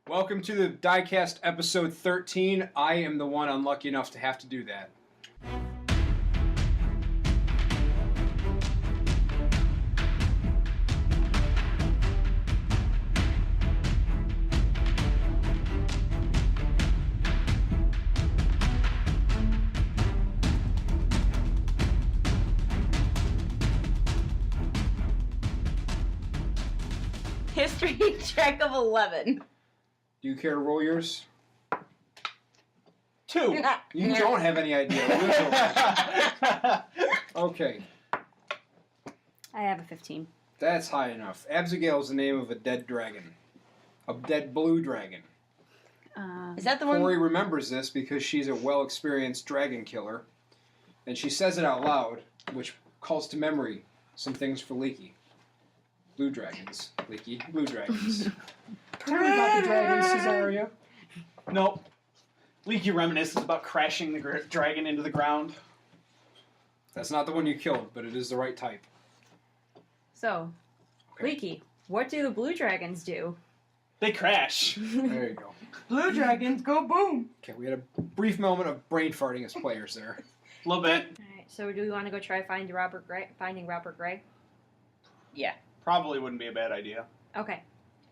Welcome to the Diecast episode 13. I am the one unlucky enough to have to do that. History check of 11. Do you care to roll yours? 2. You don't have any idea. Okay, I have a 15. that's high enough. Absigail is the name of a dead dragon. A dead blue dragon. Is that the one? Corey remembers this because she's a well-experienced dragon killer. And she says it out loud, which calls to memory some things for Leaky. Blue dragons. Leaky. Blue dragons. Tell me about the dragons, Cesaria. Nope. Leaky reminisces about crashing the dragon into the ground. That's not the one you killed, but it is the right type. So, Okay. Leaky, what do the blue dragons do? They crash. There you go. Blue dragons go boom. Okay, we had a brief moment of brain farting as players there. A little bit. Alright, so do we want to go try finding Robert Gray? Yeah, Probably wouldn't be a bad idea. Okay.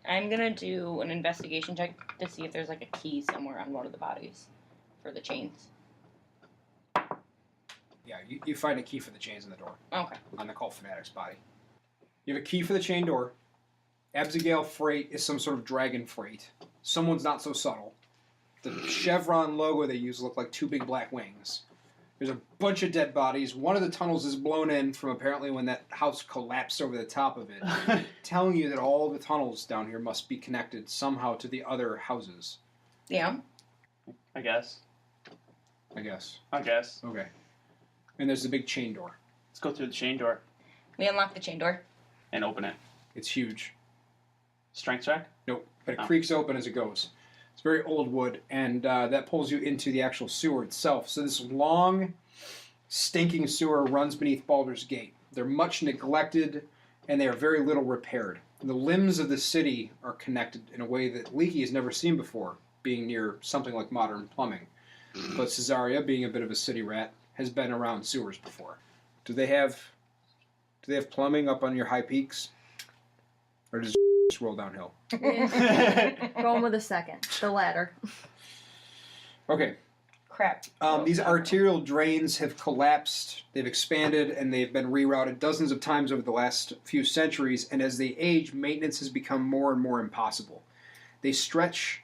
I'm gonna do an investigation check to see if there's like a key somewhere on one of the bodies for the chains. Yeah, you find a key for the chains in the door Okay. on the Cult Fanatic's body. You have a key for the chain door. Absigail freight is some sort of dragon freight. Someone's not so subtle. The chevron logo they use look like two big black wings. There's a bunch of dead bodies. One of the tunnels is blown in from apparently when that house collapsed over the top of it, telling you that all the tunnels down here must be connected somehow to the other houses. Yeah. I guess. I guess. Okay. And there's the big chain door. Let's go through the chain door We unlock the chain door. and open it. It's huge. Strength check? Nope, but it Oh. creaks open as it goes. It's very old wood, and that pulls you into the actual sewer itself. So this long, stinking sewer runs beneath Baldur's Gate. They're much neglected, and they are very little repaired. The limbs of the city are connected in a way that Leaky has never seen before, being near something like modern plumbing. But Cesaria, being a bit of a city rat, has been around sewers before. Do they have plumbing up on your high peaks? Or does it just roll downhill? Going with a second. The ladder. Okay. Crap. These arterial drains have collapsed, they've expanded, and they've been rerouted dozens of times over the last few centuries, and as they age, maintenance has become more and more impossible. This stretch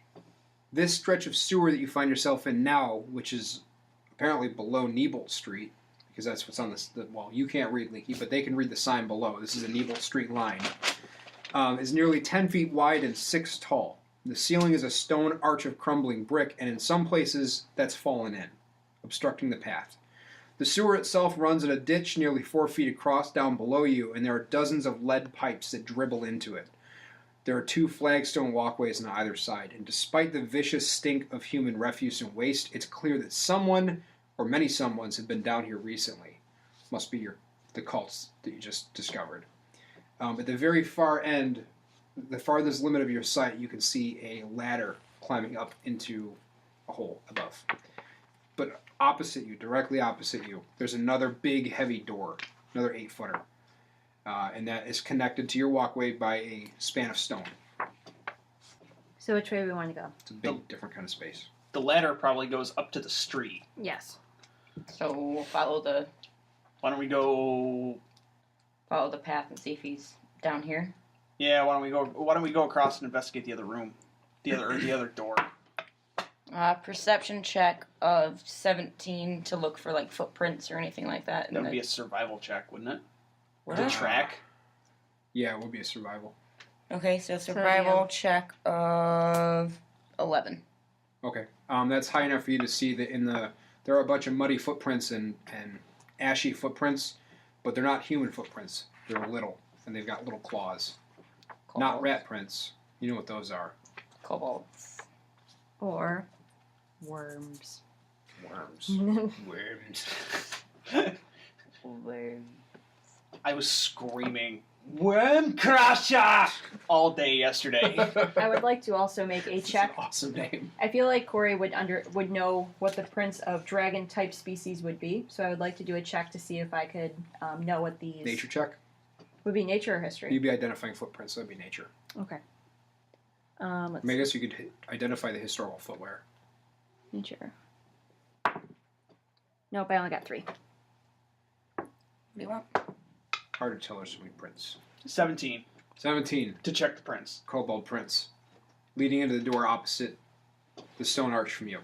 of sewer that you find yourself in now, which is apparently below Niebolt Street, because that's what's on well, you can't read Leaky, but they can read the sign below. This is a Niebolt Street line. Is nearly 10 feet wide and 6 tall. The ceiling is a stone arch of crumbling brick, and in some places that's fallen in, obstructing the path. The sewer itself runs in a ditch nearly 4 feet across down below you, and there are dozens of lead pipes that dribble into it. There are 2 flagstone walkways on either side, and despite the vicious stink of human refuse and waste, it's clear that someone, or many someones, have been down here recently. Must be the cults that you just discovered. At the very far end, the farthest limit of your sight, you can see a ladder climbing up into a hole above. But opposite you, directly opposite you, there's another big, heavy door, another 8-footer. And that is connected to your walkway by a span of stone. So which way do we want to go? It's a big, different kind of space. The ladder probably goes up to the street. Yes. So we'll follow the Why don't we go... path and see if he's down here. Yeah, why don't we go across and investigate the other room? The other door. Perception check of 17 to look for like footprints or anything like that. That would be a survival check, wouldn't it? Would The it? track. Yeah, it would be a survival. Okay, so survival yeah. check of 11. Okay. That's high enough for you to see that there are a bunch of muddy footprints and ashy footprints, but they're not human footprints. They're little, and they've got little claws. Not rat prints. You know what those are. Kobolds. Or worms. Worms. Worms. Worms. I was screaming Worm Crusher all day yesterday. I would like to also make a That's check. an awesome name. I feel like Corey would know what the prints of dragon type species would be, so I would like to do a check to see if I could know what these Nature check. would be. Nature or history? You'd be identifying footprints, so that'd be nature. Okay. I Let's mean, I guess you could identify the historical footwear. nature. Nope, I only got 3. What do you want? Hard to tell there's so many prints. 17 17. to check the prints. Cobalt prints. Leading into the door opposite the stone arch from you.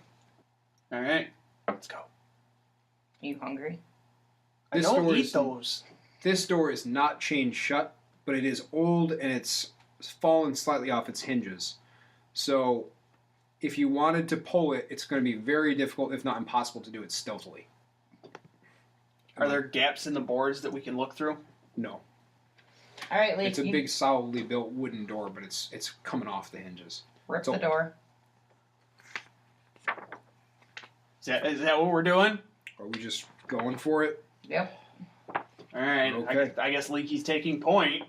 All right, let's go. Are you hungry? I This don't door eat is- those. This door is not chained shut, but it is old and it's fallen slightly off its hinges. So if you wanted to pull it, it's going to be very difficult, if not impossible, to do it stealthily. Are there gaps in the boards that we can look through? No. All right, Lee. It's a big, solidly built wooden door, but it's coming off the hinges. Rip it's the old. door. Is that what we're doing? Are we just going for it? Yep. All right. Okay. I guess Leaky's taking point.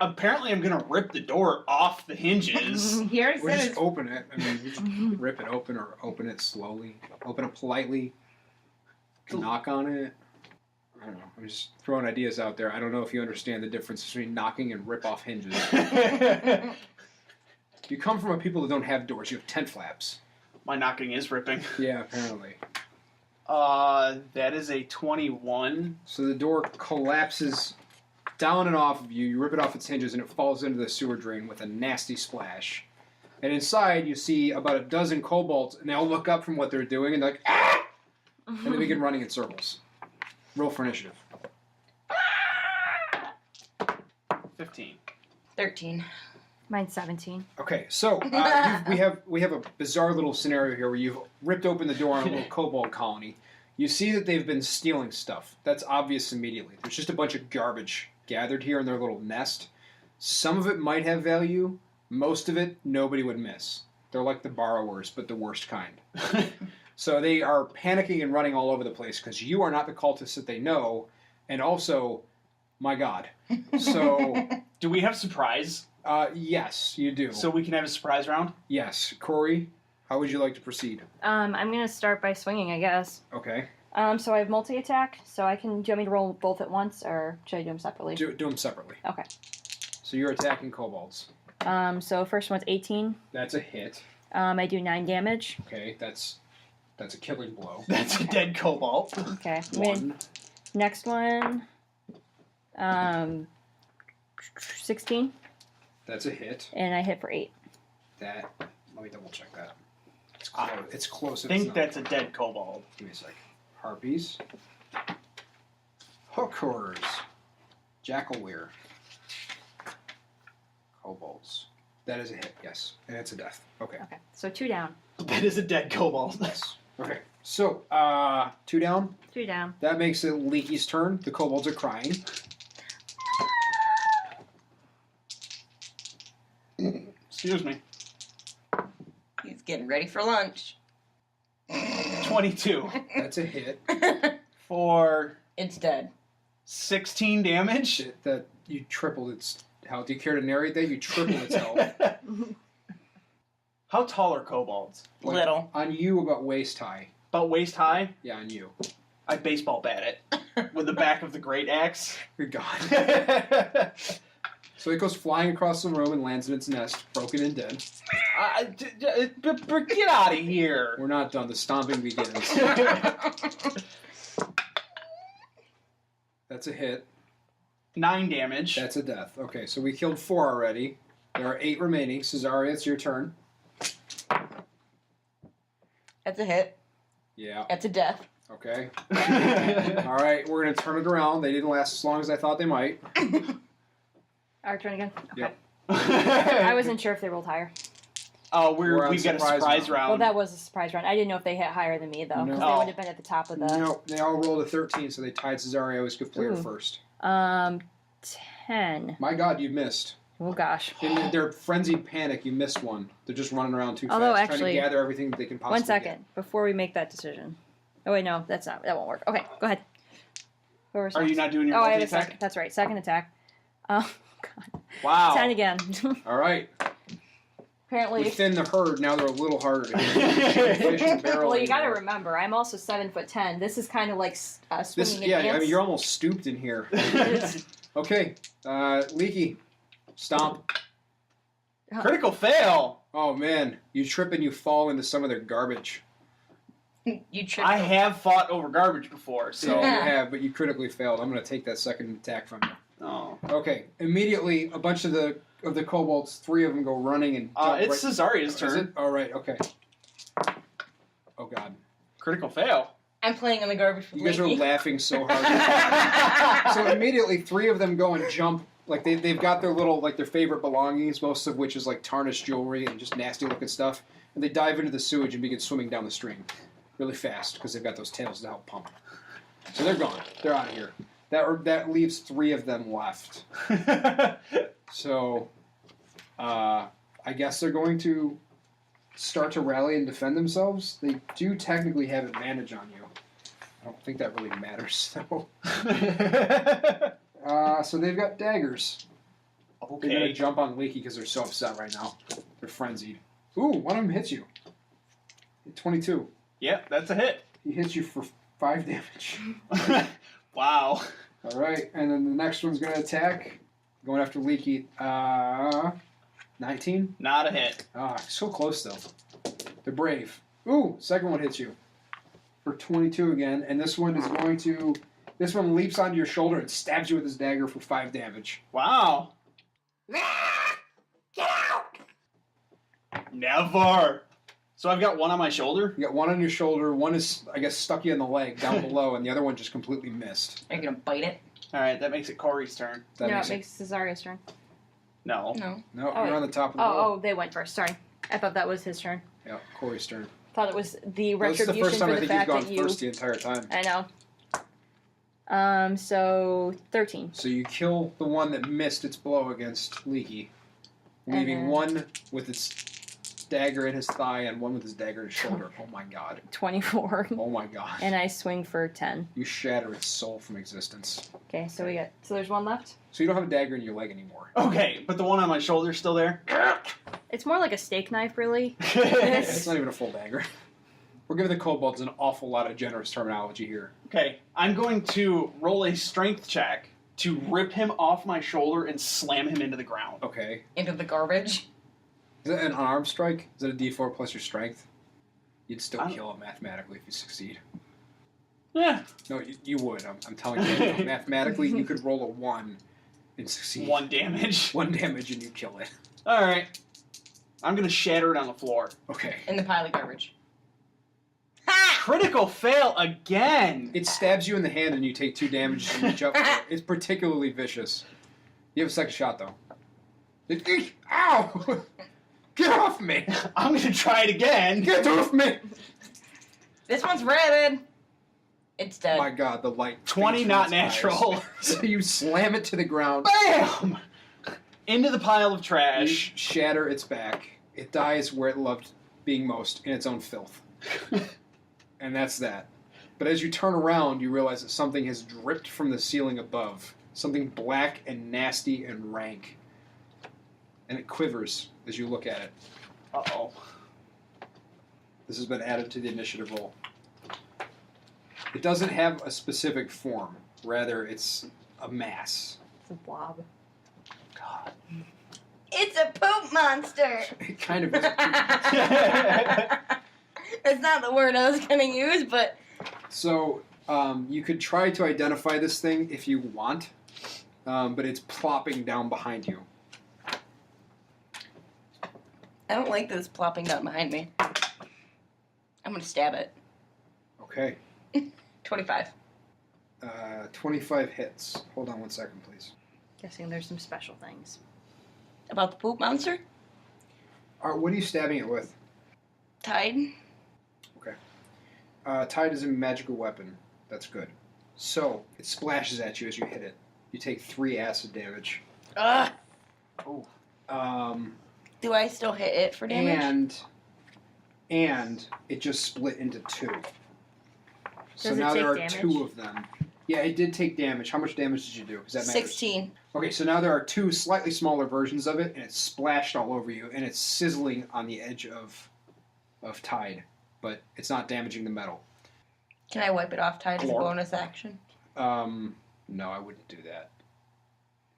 Apparently, I'm gonna rip the door off the hinges. He already Or said just it's open it. I mean, you just rip it open or open it slowly. Open it politely. You can knock on it. I don't know. I'm just throwing ideas out there. I don't know if you understand the difference between knocking and rip off hinges. You come from a people that don't have doors. You have tent flaps. My knocking is ripping. Yeah, apparently. That is a 21. So the door collapses down and off of you. You rip it off its hinges and it falls into the sewer drain with a nasty splash. And inside you see about a dozen kobolds and they all look up from what they're doing and they're like, ah! And they begin running in circles. Roll for initiative. 15. 13. Mine's 17. Okay, so we have a bizarre little scenario here where you've ripped open the door on a little kobold colony. You see that they've been stealing stuff. That's obvious immediately. There's just a bunch of garbage gathered here in their little nest. Some of it might have value. Most of it, nobody would miss. They're like the borrowers, but the worst kind. So they are panicking and running all over the place because you are not the cultist that they know. And also, my God. So, Do we have surprise? yes, you do. So we can have a surprise round? Yes. Corey, how would you like to proceed? I'm gonna start by swinging, I guess. Okay. So I have multi-attack, so I can. Do you want me to roll both at once, or should I do them separately? Do them separately. Okay. So you're attacking kobolds. So first one's 18. That's a hit. I do 9 damage. Okay, that's a killing blow. That's a dead cobalt. Okay. One. Next one. 16, That's a hit. and I hit for 8. That. Let me double check that. It's close. It's close. I think that's a dead cobalt. Give me a sec. Harpies. Hookers. Jackalweir. Kobolds. That is a hit, yes. And it's a death. Okay. Okay. So 2 down. That is a dead cobalt. Yes. Okay. So, 2 down. 2 down. That makes it Leaky's turn. The kobolds are crying. Excuse me. He's getting ready for lunch. 22 That's a hit. for It's dead. 16 damage. That you tripled its health. Do you care to narrate that? You tripled its health. How tall are kobolds? Like, Little. On you, about waist high. About waist high? Yeah, on you. I baseball bat it with the back of the great axe. Good God. So it goes flying across the room and lands in its nest, broken and dead. Get out of here. We're not done. The stomping begins. That's a hit. 9 damage. That's a death. Okay, so we killed 4 already. There are 8 remaining. Cesaria, it's your turn. That's a hit. Yeah. That's a death. Okay. All right, we're going to turn it around. They didn't last as long as I thought they might. Our turn again? Okay. Yep. I wasn't sure if they rolled higher. Oh, We're on we got a surprise surprise round. round. Well, that was a surprise round. I didn't know if they hit higher than me, though, because No. they would have been at the top of the... No, they all rolled a 13, so they tied Cesario as good player Ooh. first. 10. My God, you missed. Oh, gosh. In their frenzied panic, you missed one. They're just running around too Although, fast, trying actually- to gather everything that they can possibly 1 second, before we make that decision. Oh, wait, no, that won't work. Okay, go ahead. Are you not doing your Oh, I have a multi-attack? second. That's right, second attack. Oh, God. Wow. 10 again. All right. Apparently. We thinned the herd. Now they're a little harder to hit. Fish and barrel Well, you got to anymore. remember, I'm also 7'10". This is kind of like swinging This, an yeah, ants. I mean, you're almost stooped in here. Okay, Leaky, stomp. Critical fail. Oh man, you trip and you fall into some of their garbage. You tripped. I have fought over garbage before, So so. you have, but you critically failed. I'm going to take that second attack from you. Oh. Okay, immediately a bunch of the kobolds, 3 of them go running and. It's Cesaria's Is turn. it? All right. Okay. Oh God. Critical fail. I'm playing on the garbage for You guys are Leaky. laughing so hard. So immediately 3 of them go and jump. Like they've got their little, like their favorite belongings, most of which is like tarnished jewelry and just nasty looking stuff. And they dive into the sewage and begin swimming down the stream really fast because they've got those tails to help pump. So they're gone. They're out of here. That leaves 3 of them left. So I guess they're going to start to rally and defend themselves. They do technically have advantage on you. I don't think that really matters, though. So they've got daggers. They're going to Okay. jump on Leaky because they're so upset right now. They're frenzied. Ooh, one of them hits you. 22. Yep, that's a hit. He hits you for 5 damage. Wow. All right, and then the next one's going to attack. Going after Leaky. 19? Not a hit. So close, though. They're brave. Ooh, second one hits you. For 22 again, and this one is going to... This one leaps onto your shoulder and stabs you with his dagger for 5 damage. Wow. Get out! Never. So I've got one on my shoulder. You got one on your shoulder, one is, I guess, stuck you in the leg down below, and the other one just completely missed. Are you gonna bite it? All right, that makes it Corey's turn. That No, makes it makes Cesaria's turn. No. No. No, Oh, you're on the top of the roll. Oh, they went first. Sorry. I thought that was his turn. Yeah, Corey's turn. Thought it was the Well, this is the retribution first time for I the think he's fact gone that you... first the entire time. I know. So 13. So you kill the one that missed its blow against Leaky, leaving then- one with its dagger in his thigh and one with his dagger in his shoulder. Oh my god. 24. Oh my god. And I swing for 10. You shatter its soul from existence. Okay, so we got... So there's one left? So you don't have a dagger in your leg anymore. Okay, but the one on my shoulder's still there. It's more like a steak knife, really. It's not even a full dagger. We're giving the kobolds an awful lot of generous terminology here. Okay, I'm going to roll a strength check to rip him off my shoulder and slam him into the ground. Okay. Into the garbage. Is that an unarmed strike? Is that a d4 plus your strength? You'd still I don't- kill him mathematically if you succeed. Yeah, No, you would. I'm telling you. Mathematically, you could roll a 1 and succeed. 1 damage. 1 damage and you kill it. All right, I'm gonna shatter it on the floor. Okay. In the pile of garbage. Ha! Critical fail again. It stabs you in the hand and you take 2 damage and reach up for it. It's particularly vicious. You have a second shot, though. Ow! Get off me! I'm gonna try it again. Get off me! This one's rabid. It's Oh dead. my god, the light. 20 fades not from its natural. eyes. So you slam it to the ground. Bam! Into the pile of You trash. shatter its back. It dies where it loved being most, in its own filth. And that's that. But as you turn around, you realize that something has dripped from the ceiling above. Something black and nasty and rank. And it quivers as you look at it. Uh-oh. This has been added to the initiative roll. It doesn't have a specific form. Rather, it's a mass. It's a blob. God. It's a poop monster. It kind of is. That's not the word I was gonna use, but So, you could try to identify this thing if you want, but it's plopping down behind you. I don't like this plopping down behind me. I'm gonna stab it. Okay. 25. 25 hits. Hold on 1 second, please. Guessing there's some special things. About the poop monster? What are you stabbing it with? Tide? Tide is a magical weapon. That's good. So, it splashes at you as you hit it. You take 3 acid damage. Ugh! Um, Do I still hit it for damage? and it just split into 2. So Does it now there take are damage? 2 of them. Yeah, it did take damage. How much damage did you do? Because that matters. 16. Okay, so now there are two slightly smaller versions of it, and it's splashed all over you, and it's sizzling on the edge of Tide, but it's not damaging the metal. Can I wipe it off Tide as a Glorp. bonus action? No, I wouldn't do that.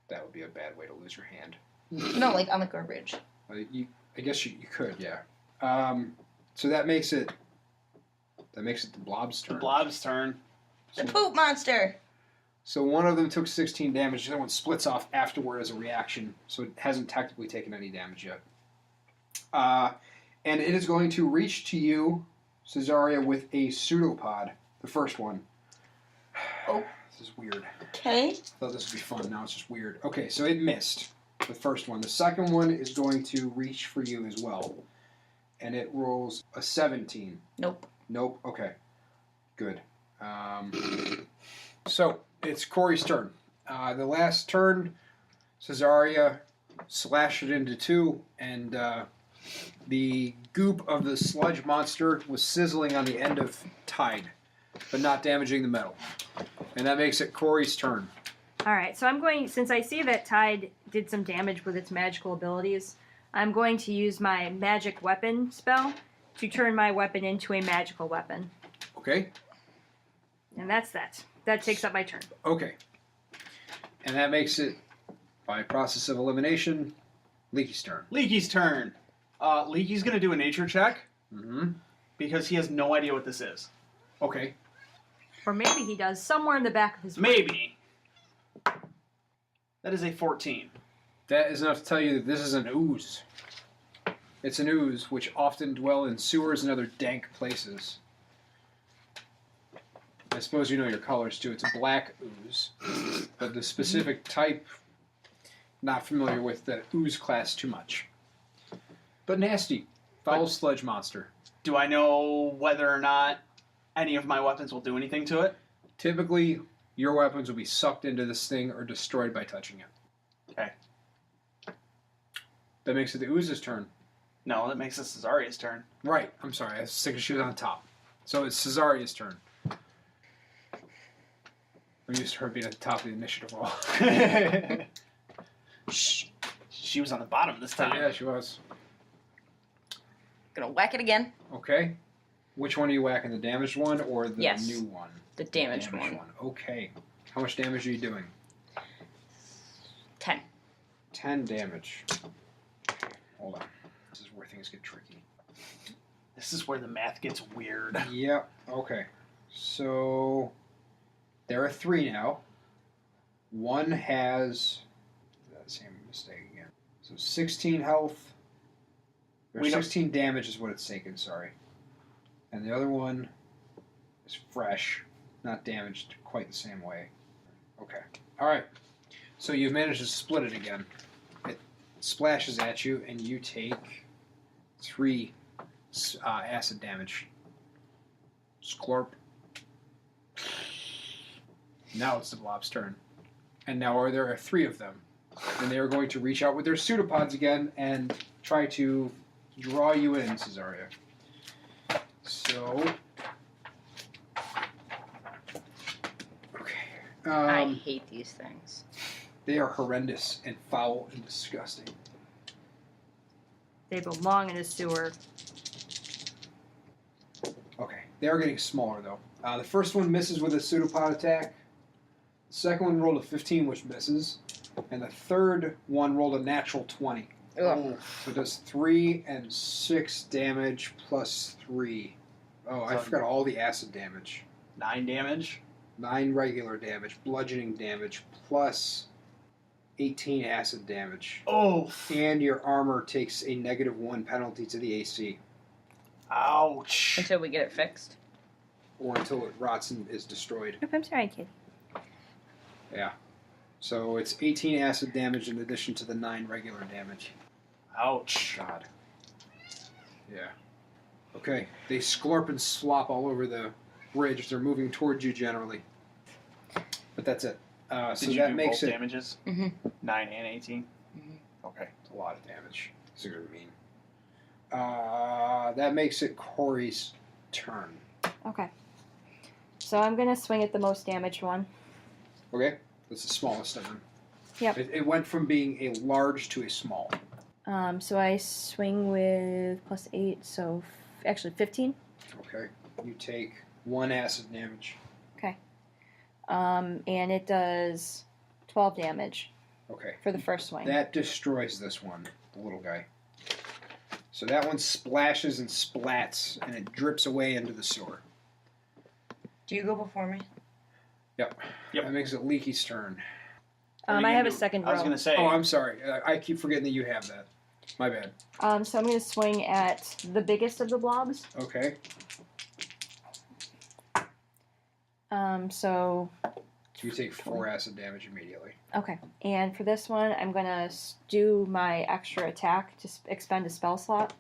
That would be a bad way to lose your hand. No, like on the garbage. I guess you could, yeah. So that makes it the blob's turn. The blob's turn. The poop monster! So one of them took 16 damage. The other one splits off afterward as a reaction, so it hasn't technically taken any damage yet. And it is going to reach to you, Cesaria, with a pseudopod. The first one. Oh. This is weird. Okay. I thought this would be fun. Now it's just weird. Okay, so it missed. The first one. The second one is going to reach for you as well. And it rolls a 17. Nope. Nope. Okay. Good. So, it's Corey's turn. The last turn, Cesaria slashed it into two, and the goop of the sludge monster was sizzling on the end of Tide, but not damaging the metal. And that makes it Corey's turn. Alright, so I'm going, since I see that Tide did some damage with its magical abilities, I'm going to use my magic weapon spell to turn my weapon into a magical weapon. Okay? And that's that. That takes up my turn. Okay. And that makes it, by process of elimination, Leaky's turn. Leaky's turn. Leaky's going to do a nature check Mm-hmm. because he has no idea what this is. Okay. Or maybe he does, somewhere in the back of his brain. Maybe. That is a 14. That is enough to tell you that this is an ooze. It's an ooze, which often dwell in sewers and other dank places. I suppose you know your colors, too. It's a black ooze. But the specific type, not familiar with the ooze class too much. But nasty. Foul sludge monster. Do I know whether or not any of my weapons will do anything to it? Typically, your weapons will be sucked into this thing or destroyed by touching it. Okay. That makes it the ooze's turn. No, that makes it Cesaria's turn. Right. I'm sorry. I was thinking she was on top. So it's Cesaria's turn. I'm used to her being at the top of the initiative wall. Shh. She was on the bottom this time. Yeah, she was. Gonna whack it again. Okay. Which one are you whacking? The damaged one or the Yes. new one? The damaged one. Okay. How much damage are you doing? 10. 10 damage. Hold on. This is where things get tricky. This is where the math gets weird. Yep. Okay. So there are 3 now. One has that same mistake again. So 16 health. Or We don't- 16 damage is what it's taken, sorry. And the other one is fresh, not damaged quite the same way. Okay. Alright. So you've managed to split it again. It splashes at you, and you take 3 acid damage. Sklorp. Now it's the blob's turn. And now there are 3 of them. And they are going to reach out with their pseudopods again and try to draw you in, Cesaria. So. Okay. I hate these things. They are horrendous and foul and disgusting. They belong in a sewer. Okay. They are getting smaller, though. The first one misses with a pseudopod attack. The second one rolled a 15, which misses. And the third one rolled a natural 20. Ugh. So it does 3 and 6 damage plus 3. Oh, I So- forgot all the acid damage. 9 damage. 9 regular damage, bludgeoning damage, plus 18 acid damage. Oh. And your armor takes a -1 penalty to the AC, Ouch. Until we get it fixed. or until it rots and is destroyed. Oop, I'm sorry, kid. Yeah. So it's 18 acid damage in addition to the 9 regular damage. Ouch. God. Yeah. Okay. They sklorp and slop all over the bridge. They're moving towards you generally. But that's it. So Did you that do makes both it Mm-hmm. damages? 9 and 18? Okay. It's a lot of damage. That's what I mean. That makes it Corey's turn. Okay. So I'm going to swing at the most damaged one. Okay, that's the smallest of them. Yep. It went from being a large to a small. So I swing with plus 8, so actually 15. Okay, you take 1 acid damage. And it does 12 damage Okay, for the first swing. that destroys this one, the little guy. So that one splashes and splats, and it drips away into the sewer. Do you go before me? Yep. That makes it Leaky's turn. I have a second row. I was going to say. Oh, I'm sorry. I keep forgetting that you have that. My bad. So I'm going to swing at the biggest of the blobs. Okay. So You take 4 acid damage immediately. okay, and for this one, I'm gonna do my extra attack to expend a spell slot.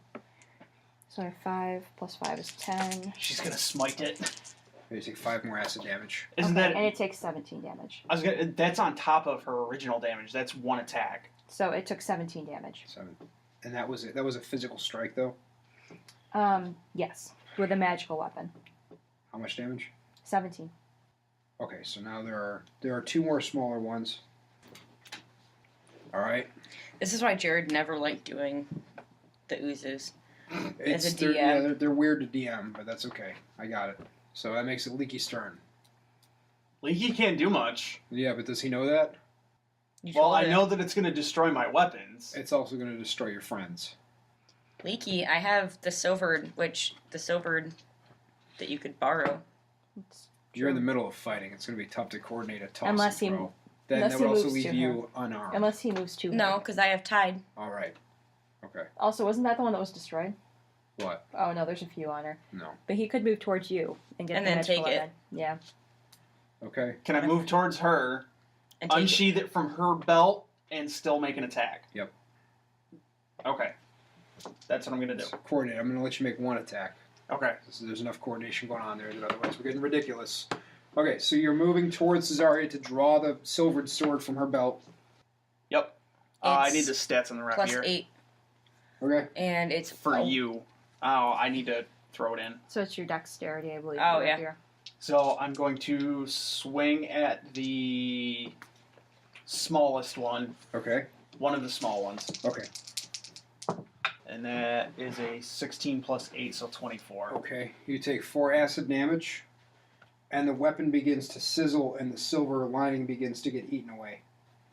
So I have 5 plus 5 is 10. She's going to smite it. You take 5 more acid damage. Isn't Okay, that... and it takes 17 damage. That's on top of her original damage. That's 1 attack. So it took 17 damage. 7. And that was it. That was a physical strike, though. Yes, with a magical weapon. How much damage? 17. Okay, so now there are 2 more smaller ones. All right. This is why Jared never liked doing the oozes. As a They're, DM. yeah, they're weird to DM, but that's okay. I got it. So that makes it Leaky's turn. Leaky can't do much. Yeah, but does he know that? You Well, told I him. know that it's going to destroy my weapons. It's also going to destroy your friends. Leaky, I have the silver that you could borrow. You're in the middle of fighting. It's going to be tough to coordinate a toss Unless and he- throw. Then unless that he would also moves leave to you unarmed. Unless he moves too. No, because I have Tide. All right. Okay. Also, wasn't that the one that was destroyed? What? Oh no, there's a few on her. No. But he could move towards you and get And the then magical take it. weapon. Yeah. Okay. Can I move towards her, And take unsheath it from her belt, and still make an attack? Yep. Okay. That's what I'm going to do. So coordinate. I'm going to let you make 1 attack. Okay. So there's enough coordination going on there that otherwise we're getting ridiculous. Okay, so you're moving towards Cesaria to draw the silvered sword from her belt. Yep. I It's need the stats on the plus rapier. 8, Okay. and it's For you. Oh, I need to throw it in. So it's your dexterity, I believe. Oh, right yeah. here. So I'm going to swing at the smallest one. Okay. One of the small ones. Okay. And that is a 16 plus 8, so 24. Okay. You take 4 acid damage, and the weapon begins to sizzle, and the silver lining begins to get eaten away.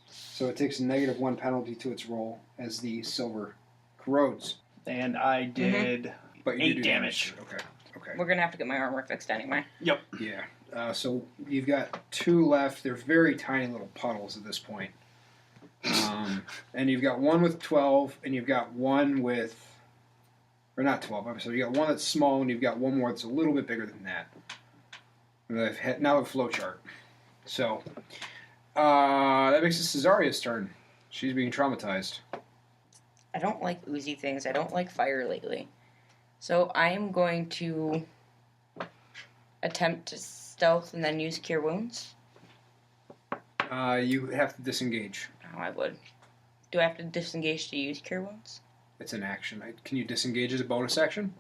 So it takes a -1 penalty to its roll as the silver corrodes. And I did But you 8 do damage. Okay. Okay. We're going to have to get my armor fixed anyway. Yep. Yeah. So you've got 2 left. They're very tiny little puddles at this point. And you've got 1 with 12, and you've got 1 with... Or not 12, I'm sorry. You've got 1 that's small, and you've got 1 more that's a little bit bigger than that. And now a flow chart. So, that makes it Cesaria's turn. She's being traumatized. I don't like oozy things. I don't like fire lately. So I am going to attempt to stealth and then use Cure Wounds. You have to disengage. Oh, I would. Do I have to disengage to use Cure Wounds? It's an action. Can you disengage as a bonus action?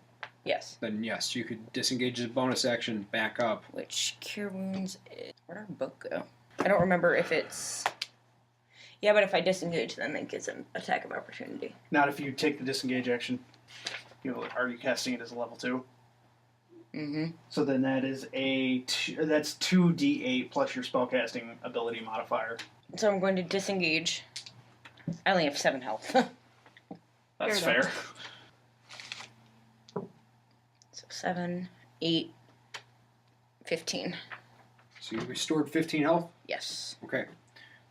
Yes. Then yes, you could disengage as a bonus action, back up. Which Cure Wounds is... Where'd our book go? I don't remember if it's... Yeah, but if I disengage, then it gets an attack of opportunity. Not if you take the disengage action. Are you casting it as a level 2? Mm-hmm. So then that is that's 2d8 plus your spellcasting ability modifier. So I'm going to disengage. I only have 7 health. That's Fair fair. So 7, 8, 15. So you restored 15 health? Yes. Okay.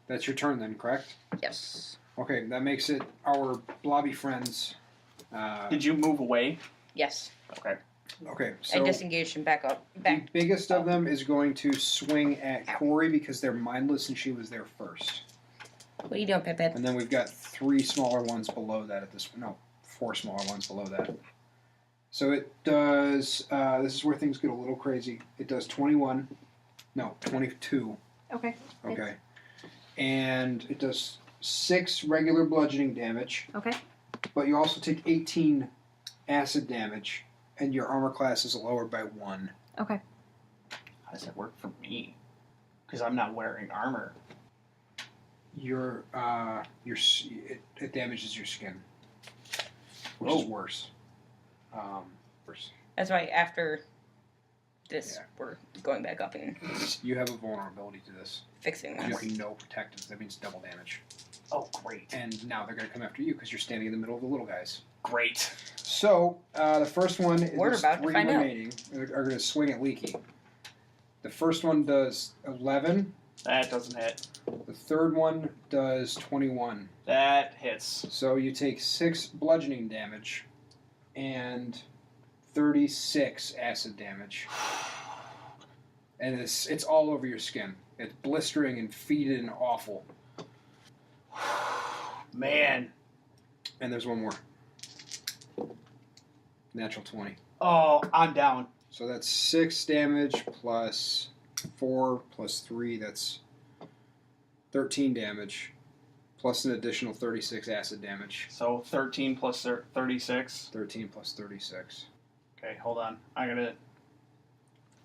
That's your turn then, correct? Yes. Okay, that makes it our blobby friends. Did you move away? Yes. Okay. Okay, I so disengaged and back up. the Back. biggest of them is going to swing at Corey because they're mindless and she was there first. What are you doing, Pipette? And then we've got 3 smaller ones below that at this... No, 4 smaller ones below that. So it does... this is where things get a little crazy. It does 21. No, 22. Okay. Okay. And it does 6 regular bludgeoning damage. Okay. But you also take 18 acid damage, and your armor class is lowered by 1. Okay. How does that work for me? Because I'm not wearing armor. It damages your skin, which is worse. Worse. That's why after this, Yeah. we're going back up and You have a vulnerability to this. fixing You this. have no protectives. That means double damage. Oh, great. And now they're going to come after you because you're standing in the middle of the little guys. Great. So, the first one, We're there's about to 3 find out. remaining, are going to swing at Leaky. The first one does 11. That doesn't hit. The third one does 21. That hits. So you take 6 bludgeoning damage and 36 acid damage. And it's all over your skin. It's blistering and fetid and awful. Man. And there's one more. Natural 20. Oh, I'm down. So that's 6 damage plus 4 plus 3. That's 13 damage. Plus an additional 36 acid damage. So 13 plus 36. 13 plus 36. Okay, hold on. I gotta...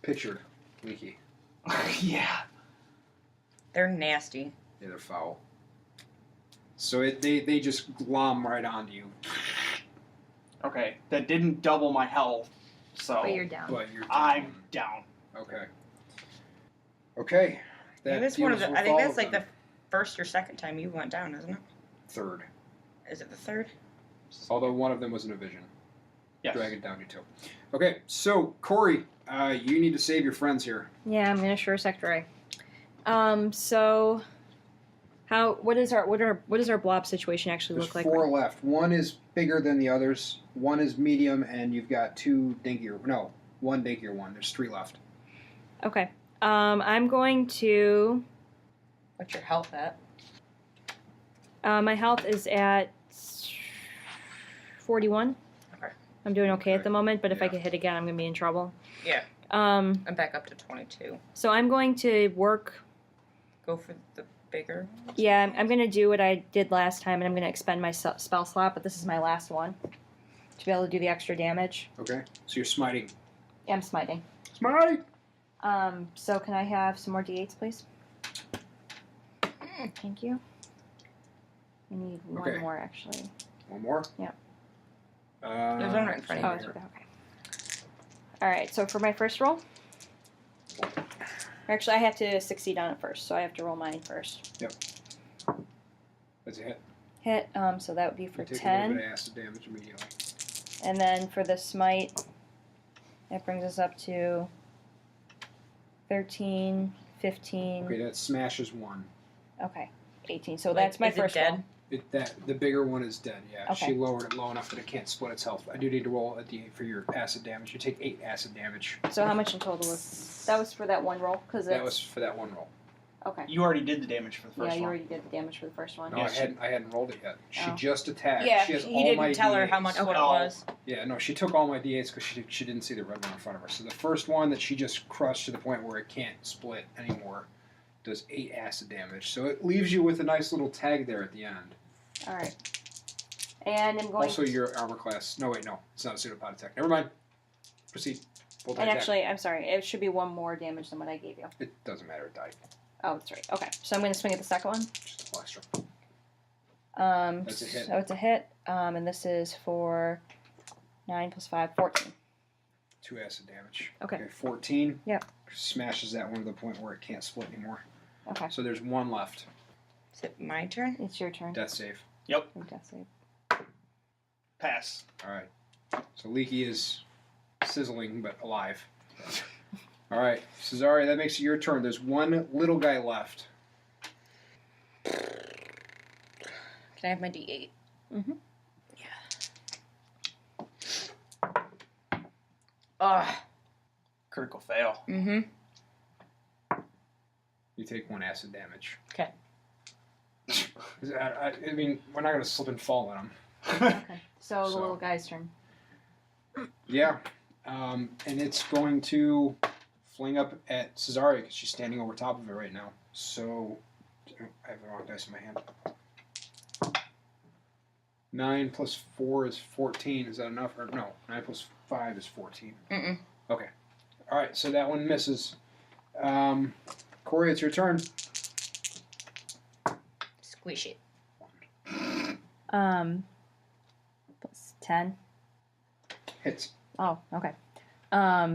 Pictured. Leaky. Yeah. They're nasty. Yeah, they're foul. So they just glom right onto you. Okay, that didn't double my health, so But you're down. But you're down. I'm down. Okay. Okay. I think that's deals one of with I think all that's of like them. the first or second time you went down, isn't it? Third. Is it the third? Although one of them was in a vision. Yes. Dragging down you two. Okay, so Corey, you need to save your friends here. Yeah, I'm gonna sure sector A. So what does our blob situation actually There's look like? 4 left. One is bigger than the others. One is medium, and you've got 2 dinkier. No, 1 dinkier one. There's 3 left. Okay. I'm going to. What's your health at? My health is at 41. Okay. I'm doing okay at Okay. the moment, but if I Yeah. get hit again, I'm gonna be in trouble. Yeah. Um. I'm back up to 22. So I'm going to work. Go for the bigger. Yeah, I'm going to do what I did last time, and I'm going to expend my spell slot, but this is my last one to be able to do the extra damage. Okay, so you're smiting. Yeah, I'm smiting. Smite! So can I have some more d8s, please? Thank you. I need one Okay. more, actually. One more? Yeah. There's one right in front Oh, of it's you. okay. Alright, so for my first roll... Actually, I have to succeed on it first, so I have to roll mine first. That's a hit. Hit, so that would be for You take a 10. little bit of acid damage immediately. And then for the smite, that brings us up to 13, 15. Okay, that smashes 1. Okay, 18. So Like, that's my is it first dead? roll. The bigger one is dead, yeah. Okay. She lowered it low enough that it can't split its health. I do need to roll a d8 for your acid damage. You take 8 acid damage. So how much in total was that? Was for that one roll? Because That was for that one roll. okay. You already did the damage for the Yeah, first you one. already did the damage for the first one. No, Yes, I hadn't rolled it yet. She Oh. just attacked. Yeah, she has he all my didn't tell her how D8s. much what it Oh. was. Yeah, no, she took all my d8s because she didn't see the red one in front of her. So the first one that she just crushed to the point where it can't split anymore does 8 acid damage. So it leaves you with a nice little tag there at the end. All right. And I'm going. Also, your armor class. No, wait, no, it's not a pseudopod attack. Never mind. Proceed. Full-time and attack. actually, I'm sorry. It should be one more damage than what I gave you. It doesn't matter. It died. Oh, that's right. Okay, so I'm going to swing at the second one. Just a little extra. That's a hit. So it's a hit. And this is for 9 plus 5, 14. 2 acid damage. Okay. 14. Yep. Smashes that one to the point where it can't split anymore. Okay. So there's 1 left. Is it my turn? It's your turn. Death save. Yep. Death save. Pass. All right. So Leaky is sizzling but alive. All right, Cesare, that makes it your turn. There's 1 little guy left. Can I have my D8? Mm-hmm. Yeah. Ugh. Critical fail. Mm-hmm. You take 1 acid damage. Okay. I mean, we're not going to slip and fall on him. Okay. So the So- little guy's turn. Yeah. And it's going to fling up at Cesare because she's standing over top of it right now. So, I have the wrong dice in my hand. 9 plus 4 is 14. Is that enough? Or no, 9 plus 5 is 14. Mm-mm. Okay. All right, so that one misses. Corey, it's your turn. Squish it. Plus 10. Hits. Oh, okay.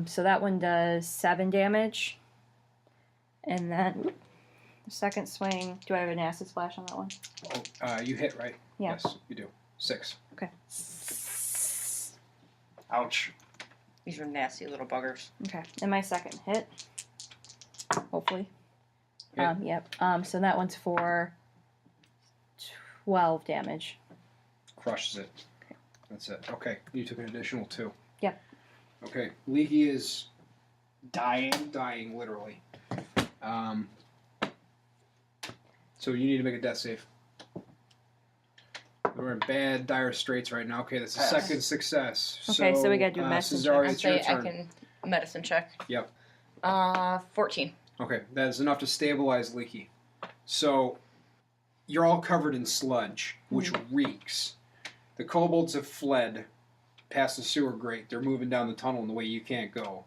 So that one does 7 damage. And then the second swing, do I have an acid splash on that one? Oh, you hit, right? Yeah. Yes, you do. 6. Okay. Ouch. These are nasty little buggers. Okay. And my second hit. Hopefully. Hit. Yep. So that one's for 12 damage. Crushes it. Okay. That's it. Okay. You took an additional 2. Yep. Okay. Leaky is Dying. dying, literally. So you need to make a death save. We're in bad, dire straits right now. Okay, that's the Pass. second success. Okay, so we gotta do medicine check. Cesaria, I'd it's your say I turn. can medicine check. Yep. 14. Okay, that is enough to stabilize Leaky. So, you're all covered in sludge, which reeks. The kobolds have fled past the sewer grate. They're moving down the tunnel in the way you can't go.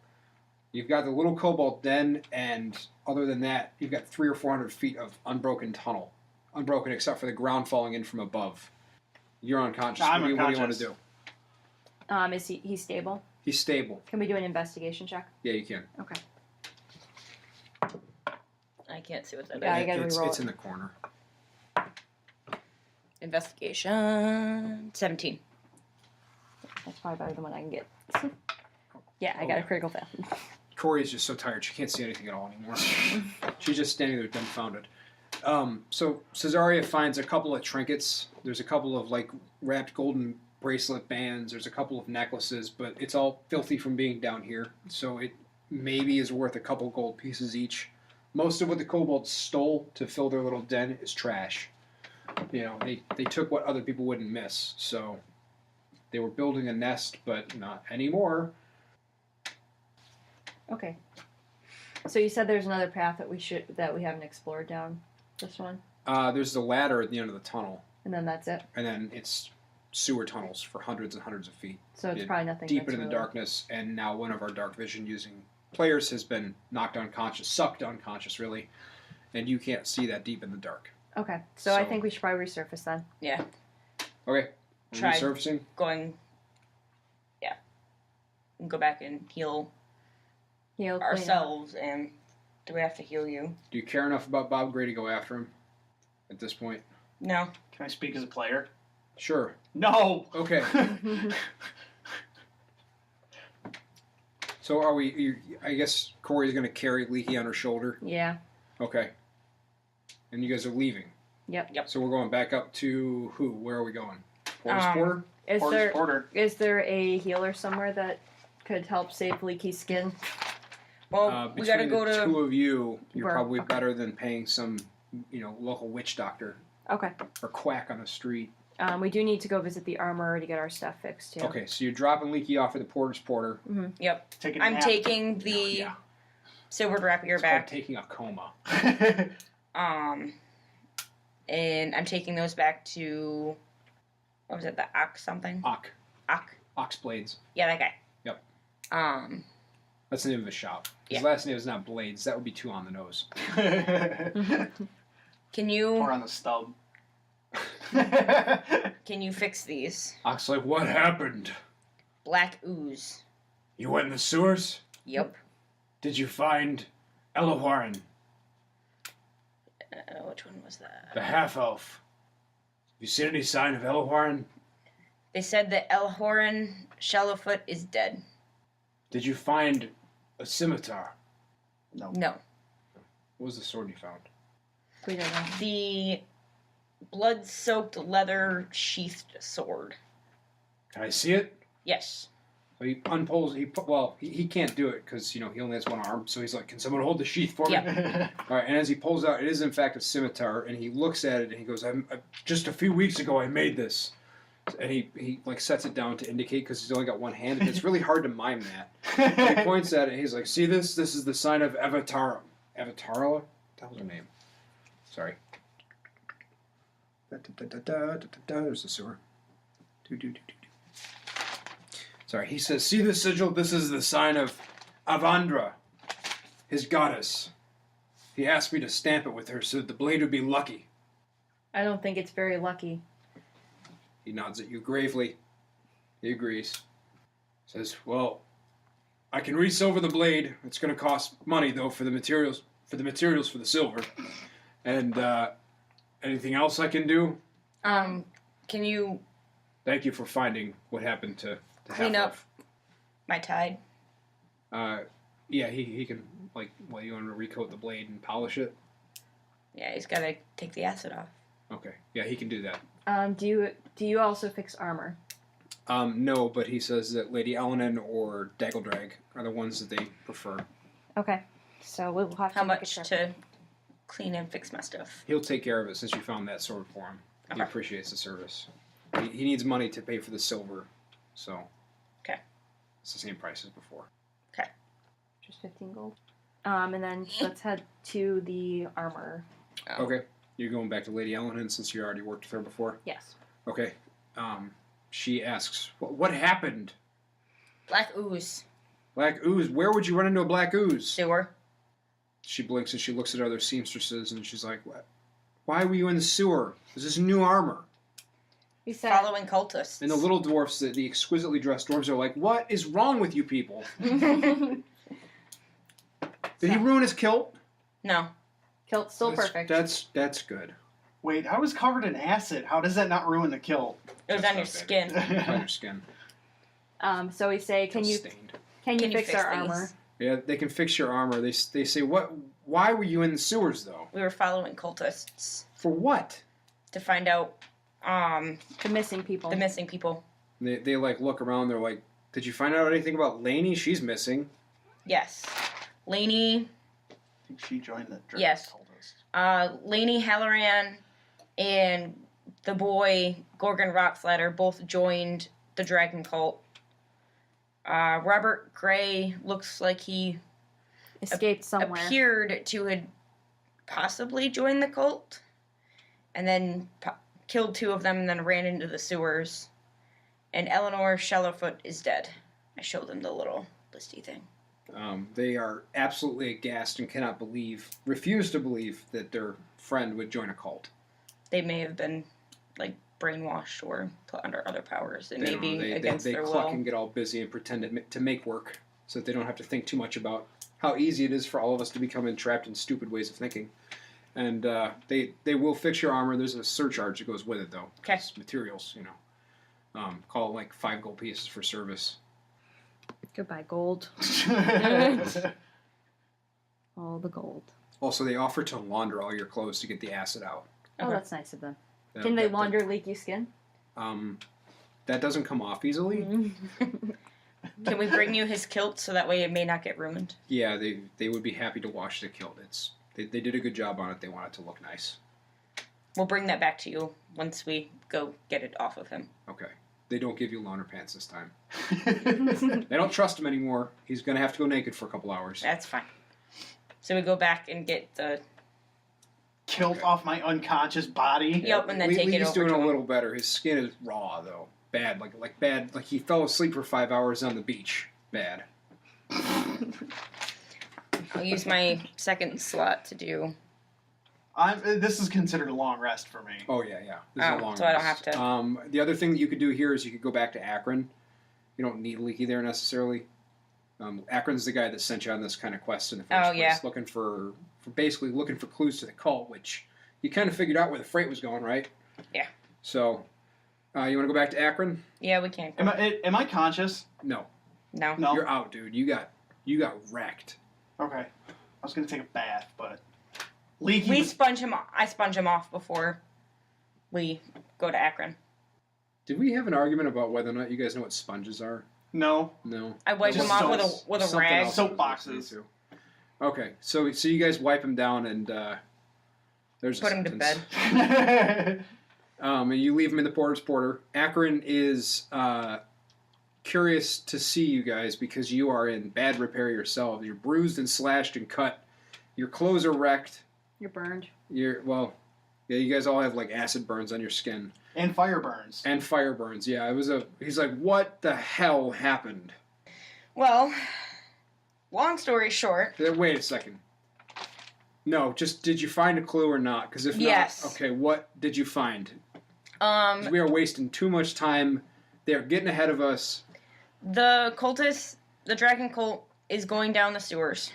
You've got the little kobold den, and other than that, you've got 300 or 400 feet of unbroken tunnel. Unbroken except for the ground falling in from above. You're unconscious. I'm What do you want to unconscious. do? Is he's stable? He's stable. Can we do an investigation check? Yeah, you can. Okay. I can't see what that Yeah, is. I gotta it's, reroll it's it. in the corner. Investigation. 17. That's probably better than what I can get. Yeah, I Oh, got a yeah. critical fail. Corey's just so tired she can't see anything at all anymore. She's just standing there dumbfounded. So Cesaria finds a couple of trinkets. There's a couple of like wrapped golden bracelet bands. There's a couple of necklaces, but it's all filthy from being down here. So it maybe is worth a couple gold pieces each. Most of what the kobolds stole to fill their little den is trash. You know, they took what other people wouldn't miss. So they were building a nest, but not anymore. Okay. So you said there's another path that we haven't explored down this one, There's the ladder at the end of the tunnel, and then that's it. and then it's sewer tunnels for hundreds and hundreds of feet. So it's Yeah, probably nothing Deep that's into the really- darkness, and now one of our dark vision using players has been knocked unconscious, sucked unconscious, really, and you can't see that deep in the dark. Okay, so I So- think we should probably resurface then. Yeah. Okay, Try. resurfacing. Going. Yeah. Go back and heal Heal, clean up. ourselves. And do we have to heal you? Do you care enough about Bob Gray to go after him at this point? No. Can I speak as a player? Sure. No! Okay. So are we? I guess Corey's going to carry Leaky on her shoulder. Yeah. Okay. And you guys are leaving. Yep. So we're going back up to who? Where are we going? Porter's Porter? Is Porter's there Porter. a healer somewhere that could help save Leaky's skin? Well, we gotta Between go the to. two of you, you're We're- probably okay. better than paying some, local witch doctor Okay. or quack on the street. We do need to go visit the armorer to get our stuff fixed too. Okay, so you're dropping Leaky off at the Porter's Porter. Yep. Taking a I'm nap. taking the Yeah. silver rapier It's called back. taking a coma. And I'm taking those back to. What was it? The Ox something? Ock. Ox Blades. Yeah, that guy. Yep. That's That's the name of the shop. His Yeah. last name is not Blades. That would be too on the nose. Can you Or on the stub. fix these? Ox like, what happened? Black ooze. You went in the sewers? Yep. Did you find Elowarin, Which one was that? the half-elf? Have you seen any sign of Elowarin? They said that Elhorin Shallowfoot is dead. Did you find a scimitar? No. No. What was the sword you found? We don't know. The blood-soaked leather sheathed sword. Can I see it? Yes. So he unpulls. He can't do it because he only has one arm. So he's like, "Can someone hold the sheath for me?" Yeah. All right. And as he pulls out, it is in fact a scimitar. And he looks at it and he goes, "Just a few weeks ago, I made this." And he like sets it down to indicate because he's only got one hand. And it's really hard to mime that. And he points at it. And he's like, "See this? This is the sign of Avatar. Avatarla? That was her name. Sorry. There's the sewer. Sorry, he says, see the sigil? This is the sign of Avandra, his goddess. He asked me to stamp it with her so that the blade would be lucky. I don't think it's very lucky. He nods at you gravely. He agrees. Says, well, I can resilver the blade. It's going to cost money, though, for the materials for the silver. And anything else I can do? Can you Thank you for finding what happened to clean Half-Life. up my tide? Yeah, he can, like, well, you want to recoat the blade and polish it? Yeah, he's got to take the acid off. Okay, yeah, he can do that. Do you also fix armor? No, but he says that Lady Elenan or Daggledrag are the ones that they prefer. Okay, so we'll have to How make a much trip. to clean and fix my stuff? He'll take care of it since you found that sword for him. He Okay. appreciates the service. He needs money to pay for the silver, so... Okay. It's the same price as before. Just 15 gold. And then let's head to the armor. Oh. Okay. You're going back to Lady Elenan since you already worked with her before? Yes. Okay. She asks, what happened? Black ooze. Black ooze? Where would you run into a black ooze? Sewer. She blinks and she looks at other seamstresses and she's like, what? Why were you in the sewer? This is new armor. We said Following cultists. And the little dwarfs, the exquisitely dressed dwarves, are like, what is wrong with you people? Did he ruin his kilt? No. Kilt's still perfect. That's good. Wait, I was covered in acid. How does that not ruin the kilt? It was That's on your not skin. On your skin. So we say, can you Stained. fix our these? armor? Yeah, they can fix your armor. They say, what? Why were you in the sewers, though? We were following cultists For what? to find out The missing people. the missing people. They like look around. They're like, did you find out anything about Lainey? She's missing. Yes. Lainey, I think she joined the Dragon Yes. cultist. Lainey Halloran and the boy Gorgon Rockslatter both joined the dragon cult. Robert Gray looks like he Escaped somewhere. appeared to had possibly joined the cult, and then killed two of them, and then ran into the sewers. And Eleanor Shallowfoot is dead. I showed them the little listy thing. They are absolutely aghast and refuse to believe that their friend would join a cult. They may have been like brainwashed or put under other powers. It They may don't be know. against they their cluck will. and get all busy and pretend to make work so that they don't have to think too much about how easy it is for all of us to become entrapped in stupid ways of thinking. And they will fix your armor. There's a surcharge that goes with it, though. Okay. It's materials, you know. Call it like 5 gold pieces for service. Goodbye, gold. All the gold. Also, they offer to launder all your clothes to get the acid out. Oh, Okay. that's nice of them. That- Can they that- launder leaky skin? That doesn't come off easily. Can we bring you his kilt so that way it may not get ruined? Yeah, they would be happy to wash the kilt. They did a good job on it. They want it to look nice. We'll bring that back to you once we go get it off of him. Okay. They don't give you launder pants this time. They don't trust him anymore. He's going to have to go naked for a couple hours. That's fine. So we go back and get the... Kilt off my unconscious body. Yep, and then take it He's over doing to a him. little better. His skin is raw, though. Bad. Like bad. Like he fell asleep for 5 hours on the beach. Bad. I'll use my second slot to do... This is considered a long rest for me. Oh, yeah. This is a long so I don't rest. have to- The other thing that you could do here is you could go back to Akron. You don't need Leaky there necessarily. Akron's the guy that sent you on this kind of quest in the first place. Yeah. Looking for basically looking for clues to the cult, which you kind of figured out where the freight was going, right? Yeah. So, you want to go back to Akron? Yeah, we can. Am I conscious? No. No. No. You're out, dude. You got wrecked. Okay. I was gonna take a bath, but Leaky. We was- sponge him off. I sponge him off before we go to Akron. Did we have an argument about whether or not you guys know what sponges are? No. No. I wipe Just him off soaps. with a Something rag. else Soap I was boxes. listening to. Okay, so you guys wipe him down and there's Put a him to sentence. bed. And you leave him in the porter's porter. Akron is curious to see you guys because you are in bad repair yourselves. You're bruised and slashed and cut. Your clothes are wrecked. You're burned. Yeah, you guys all have like acid burns on your skin and fire burns. and fire burns. Yeah, he's like, what the hell happened? Well, long story short, Wait a second. No, just did you find a clue or not? Because if Yes. not, okay, what did you find? 'Cause Um, we are wasting too much time. They're getting ahead of us. the cultist, the dragon cult, is going down the sewers.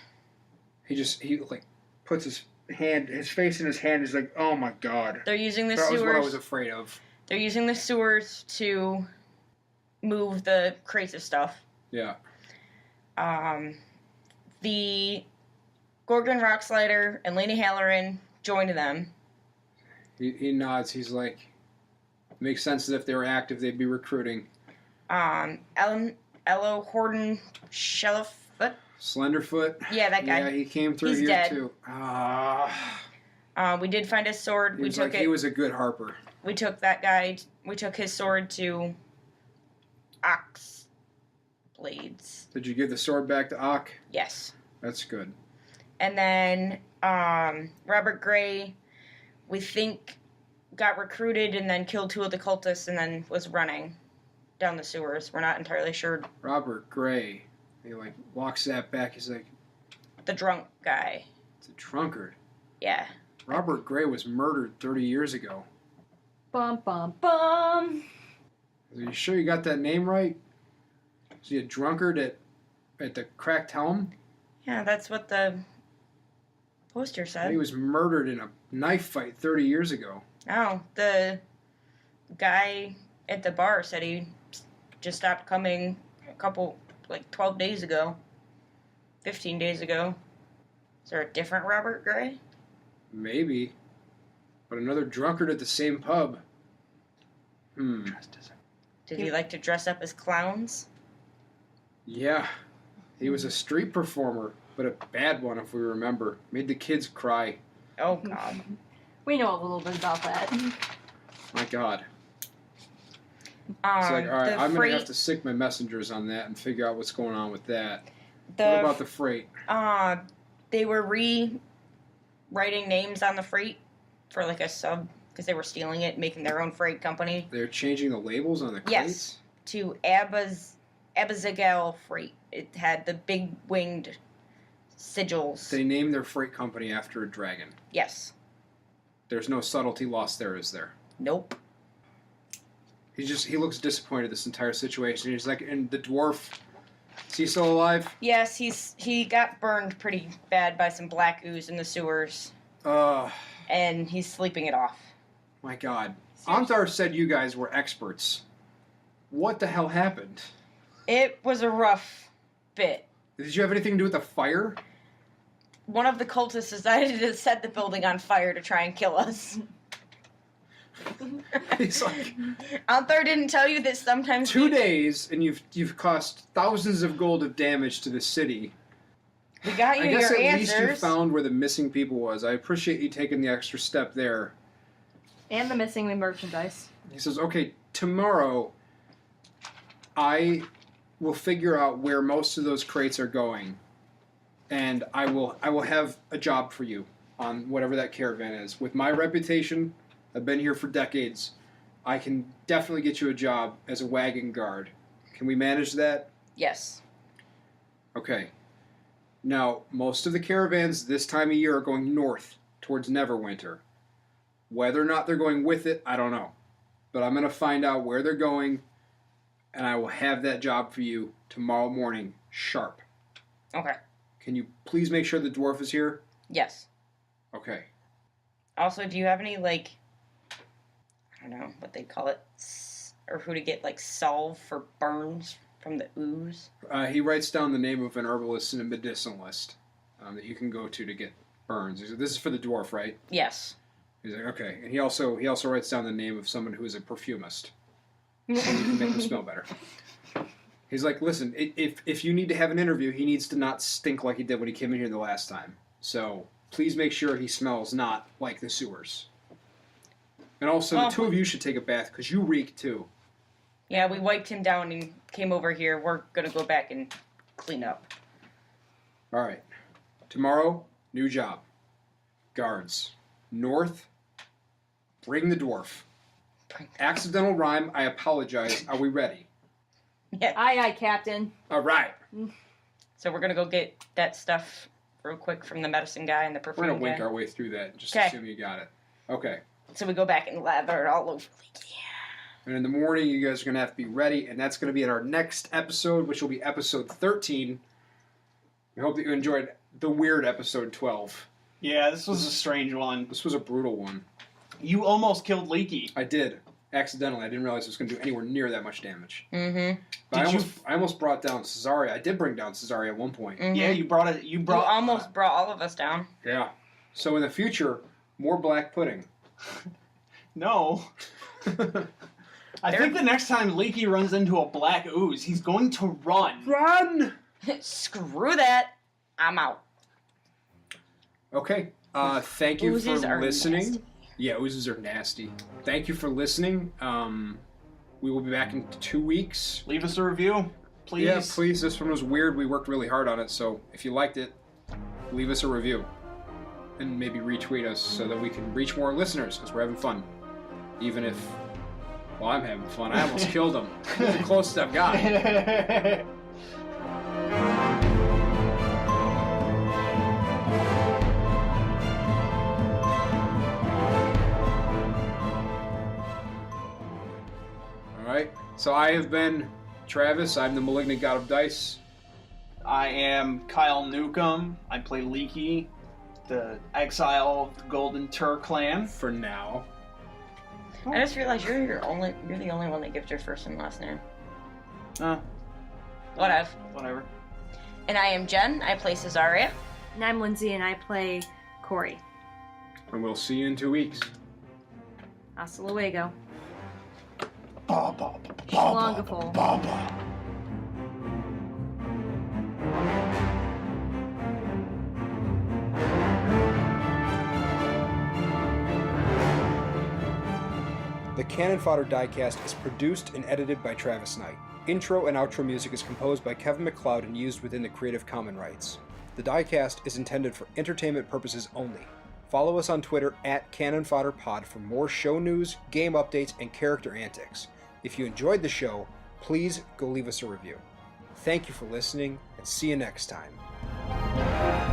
He like puts his face in his hand. He's like, oh my god. They're using the That was what I sewers. was afraid of. They're using the sewers to move the crates of stuff. Yeah. The Gorgon Rockslider and Lady Halloran joined them. He nods. He's like, makes sense that if they were active, they'd be recruiting. Ello Horden Shellowfoot. Slenderfoot. Yeah, that guy. Yeah, he came through He's here dead. too. We did find his sword. He was like, he was a good harper. We took that guy. We took his sword to Ox Blades. Did you give the sword back to Ock? Yes. That's good. And then Robert Gray, we think, got recruited and then killed 2 of the cultists and then was running down the sewers. We're not entirely sure. Robert Gray. He like walks that back. He's like, The drunk guy. it's a drunkard. Yeah. Robert Gray was murdered 30 years ago. Bum, bum, bum. Are you sure you got that name right? Is he a drunkard at the Cracked Helm? Yeah, that's what the poster He said. was murdered in a knife fight 30 years ago. Oh, the guy at the bar said he just stopped coming 12 days ago. 15 days ago. Is there a different Robert Gray? Maybe. But another drunkard at the same pub. Did he like to dress up as clowns? Yeah. He was a street performer, but a bad one if we remember. Made the kids cry. Oh, God. We know a little bit about that. My God. It's like, all right, the I'm going freight, to have to sick my messengers on that and figure out what's going on with that. the, What about the freight? they were rewriting names on the freight for like a sub because they were stealing it, making their own freight company. They're changing the labels on the crates? Yes, to Abazagal Freight. It had the big winged sigils. They named their freight company after a dragon. Yes. There's no subtlety lost there, is there? Nope. He looks disappointed this entire situation. He's like, and the dwarf, is he still alive? Yes, he got burned pretty bad by some black ooze in the sewers, and he's sleeping it off. My God. Antar said you guys were experts. What the hell happened? It was a rough bit. Did you have anything to do with the fire? One of the cultists decided to set the building on fire to try and kill us. He's like, Anthar didn't tell you that sometimes 2 days and you've cost thousands of gold of damage to the city. we got you I guess your at answers. least you found where the missing people was. I appreciate you taking the extra step there. And the missing merchandise. He says, okay, tomorrow I will figure out where most of those crates are going. And I will have a job for you on whatever that caravan is. With my reputation, I've been here for decades. I can definitely get you a job as a wagon guard. Can we manage that? Yes. Okay. Now, most of the caravans this time of year are going north towards Neverwinter. Whether or not they're going with it, I don't know. But I'm going to find out where they're going, and I will have that job for you tomorrow morning, sharp. Okay. Can you please make sure the dwarf is here? Yes. Okay. Also, do you have any, I don't know what they call it, or who to get, salve for burns from the ooze? He writes down the name of an herbalist and a medicinalist that you can go to get burns. He said, this is for the dwarf, right? Yes. He's like, okay. And he also writes down the name of someone who is a perfumist. So you can make him smell better. He's like, listen, if you need to have an interview, he needs to not stink like he did when he came in here the last time. So please make sure he smells not like the sewers. And also, the two of you should take a bath, because you reek too. Yeah, we wiped him down and came over here. We're going to go back and clean up. All right. Tomorrow, new job. Guards. North, bring the dwarf. Accidental rhyme, I apologize. Are we ready? Yeah. Aye, aye, Captain. All right. So we're going to go get that stuff real quick from the medicine guy and the We're perfume gonna wink guy. our way through that and just 'Kay. assume you got it. Okay. So we go back and lather it all over. And in the morning, you guys are going to have to be ready, and that's going to be in our next episode, which will be episode 13. We hope that you enjoyed the weird episode 12. Yeah, this was a strange one. This was a brutal one. You almost killed Leaky. I did. Accidentally. I didn't realize it was going to do anywhere near that much damage. Mm-hmm. But Did I almost brought down Cesaria. I did bring down Cesaria at one point. Mm-hmm. Yeah, you brought it. You brought. almost brought all of us down. Yeah. So in the future, more black pudding. No. I think the next time Leaky runs into a black ooze, he's going to run. Run! Screw that. I'm out. Okay. Thank you Oozes for are listening. nasty. Yeah, oozes are nasty. Thank you for listening. We will be back in 2 weeks. Leave us a review, please. Yeah, please. This one was weird. We worked really hard on it, so if you liked it, leave us a review. And maybe retweet us so that we can reach more listeners, because we're having fun. Even if, well, I'm having fun. I almost killed him. That's the closest I've got. Alright, so I have been Travis. I'm the Malignant God of Dice. I am Kyle Newcomb. I play Leaky, the exile of the Golden Tur clan. For now. I just realized you're the only one that gives your first and last name. Whatever. And I am Jen. I play Cesaria. And I'm Lindsay, and I play Corey. And we'll see you in 2 weeks. Hasta luego. Baba. Schlongafol. Baba. The Canon Fodder Diecast is produced and edited by Travis Knight. Intro and outro music is composed by Kevin MacLeod and used within the Creative Commons rights. The Diecast is intended for entertainment purposes only. Follow us on Twitter at CanonFodderPod for more show news, game updates, and character antics. If you enjoyed the show, please go leave us a review. Thank you for listening, and see you next time.